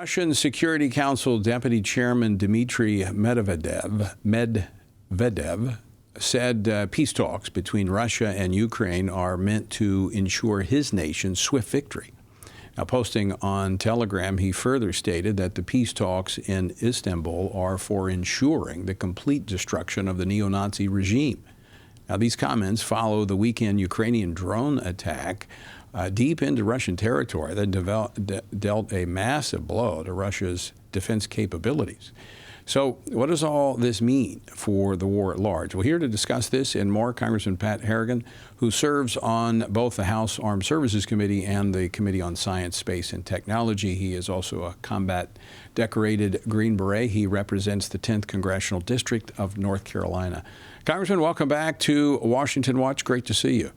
Russian Security Council Deputy Chairman Dmitry Medvedev said peace talks between Russia and Ukraine are meant to ensure his nation's swift victory. Now, posting on Telegram, he further stated that the peace talks in Istanbul are for ensuring the complete destruction of the neo-Nazi regime. Now, these comments follow the weekend Ukrainian drone attack deep into Russian territory that dealt a massive blow to Russia's defense capabilities. So what does all this mean for the war at large? Well, here to discuss this and more, Congressman Pat Harrigan, who serves on both the House Armed Services Committee and the Committee on Science, Space, and Technology. He is also a combat decorated Green Beret. He represents the 10th Congressional District of North Carolina. Congressman, welcome back to Washington Watch. Great to see you.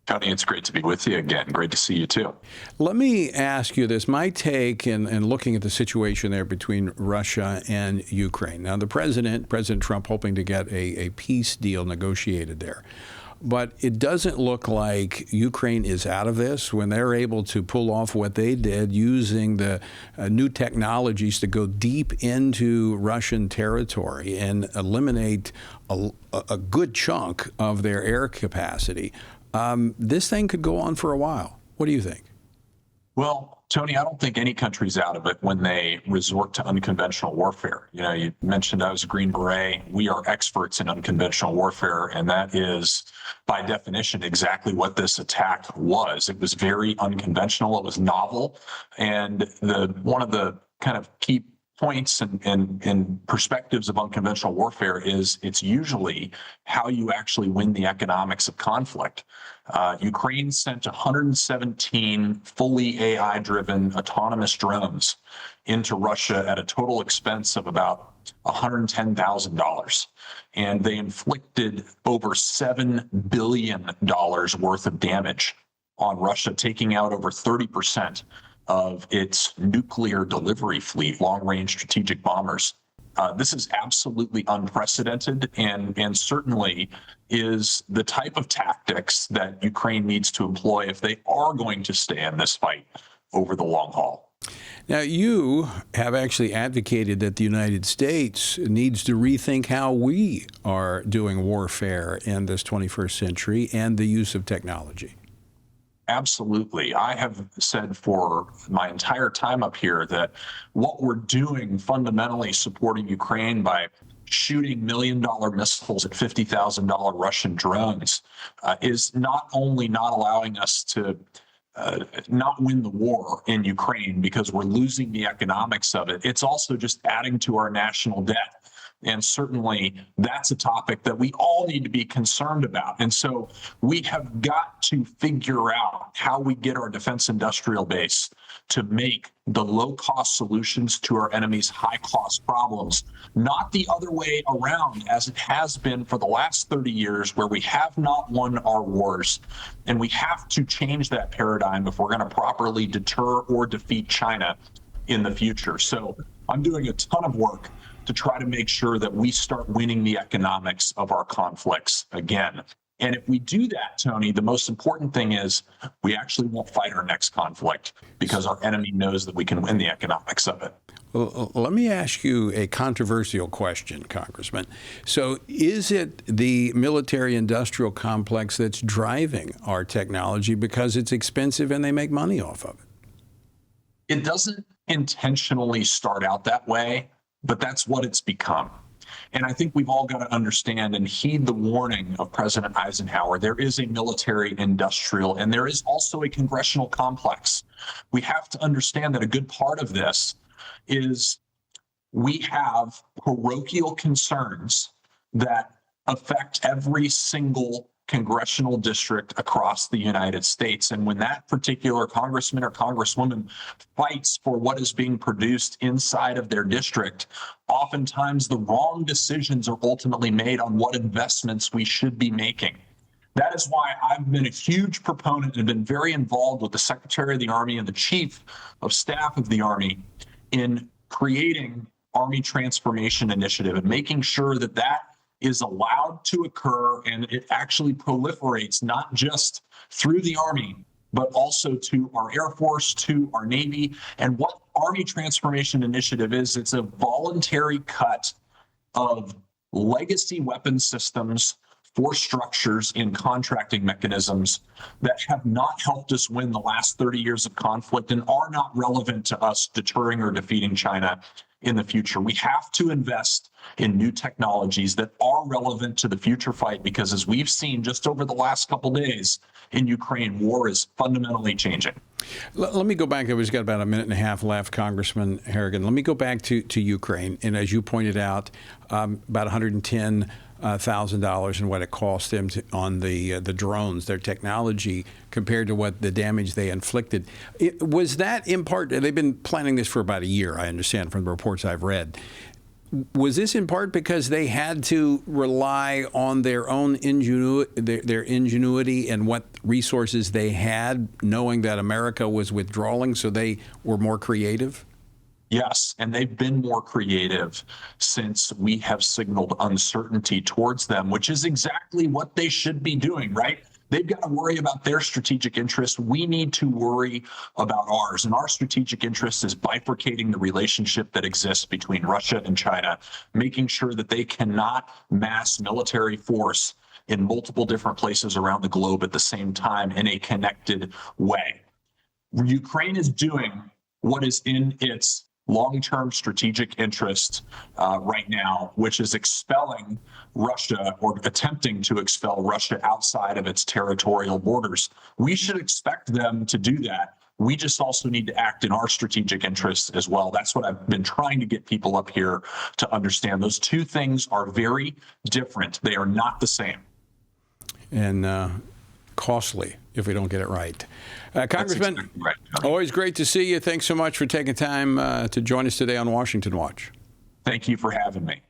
Tony, it's great to be with you again. Great to see you, too. Let me ask you this. My take in looking at the situation there between Russia and Ukraine. Now, the President Trump, hoping to get a peace deal negotiated there. But it doesn't look like Ukraine is out of this when they're able to pull off what they did using the new technologies to go deep into Russian territory and eliminate a good chunk of their air capacity. This thing could go on for a while. What do you think? Well, Tony, I don't think any country's out of it when they resort to unconventional warfare. You know, you mentioned I was a Green Beret. We are experts in unconventional warfare, and that is, by definition, exactly what this attack was. It was very unconventional. It was novel. And one of the kind of key points and perspectives of unconventional warfare is it's usually how you actually win the economics of conflict. Ukraine sent 117 fully AI-driven autonomous drones into Russia at a total expense of about $110,000. And they inflicted over $7 billion worth of damage on Russia, taking out over 30% of its nuclear delivery fleet, long-range strategic bombers. This is absolutely unprecedented and certainly is the type of tactics that Ukraine needs to employ if they are going to stay in this fight over the long haul. Now, you have actually advocated that the United States needs to rethink how we are doing warfare in this 21st century and the use of technology. Absolutely. I have said for my entire time up here that what we're doing, fundamentally supporting Ukraine by shooting $1 million missiles at $50,000 Russian drones, is not only not allowing us to not win the war in Ukraine because we're losing the economics of it, it's also just adding to our national debt. And certainly that's a topic that we all need to be concerned about. And so we have got to figure out how we get our defense industrial base to make the low-cost solutions to our enemy's high-cost problems, not the other way around as it has been for the last 30 years where we have not won our wars. And we have to change that paradigm if we're going to properly deter or defeat China in the future. So I'm doing a ton of work to try to make sure that we start winning the economics of our conflicts again. And if we do that, Tony, the most important thing is we actually won't fight our next conflict because our enemy knows that we can win the economics of it. Well, let me ask you a controversial question, Congressman. So is it the military-industrial complex that's driving our technology because it's expensive and they make money off of it? It doesn't intentionally start out that way, but that's what it's become. And I think we've all got to understand and heed the warning of President Eisenhower. There is a military industrial and there is also a congressional complex. We have to understand that a good part of this is we have parochial concerns that affect every single congressional district across the United States. And when that particular congressman or congresswoman fights for what is being produced inside of their district, oftentimes the wrong decisions are ultimately made on what investments we should be making. That is why I've been a huge proponent and been very involved with the Secretary of the Army and the Chief of Staff of the Army in creating Army Transformation Initiative and making sure that that is allowed to occur and it actually proliferates not just through the Army, but also to our Air Force, to our Navy. And what Army Transformation Initiative is, it's a voluntary cut of legacy weapon systems, force structures, and contracting mechanisms that have not helped us win the last 30 years of conflict and are not relevant to us deterring or defeating China in the future. We have to invest in new technologies that are relevant to the future fight, because as we've seen just over the last couple days in Ukraine, war is fundamentally changing. Let me go back. We've got about a minute and a half left, Congressman Harrigan. Let me go back to Ukraine. And as you pointed out, about $110,000 and what it cost them on the drones, their technology, compared to what the damage they inflicted. Was that in part, they've been planning this for about a year, I understand from the reports I've read. Was this in part because they had to rely on their own ingenuity and what resources they had, knowing that America was withdrawing, so they were more creative? Yes, and they've been more creative since we have signaled uncertainty towards them, which is exactly what they should be doing, right? They've got to worry about their strategic interests. We need to worry about ours. And our strategic interest is bifurcating the relationship that exists between Russia and China, making sure that they cannot mass military force in multiple different places around the globe at the same time in a connected way. Ukraine is doing what is in its long-term strategic interest right now, which is expelling Russia, or attempting to expel Russia outside of its territorial borders. We should expect them to do that. We just also need to act in our strategic interests as well. That's what I've been trying to get people up here to understand. Those two things are very different. They are not the same. And costly if we don't get it right. Congressman, exactly right, always great to see you. Thanks so much for taking time to join us today on Washington Watch. Thank you for having me.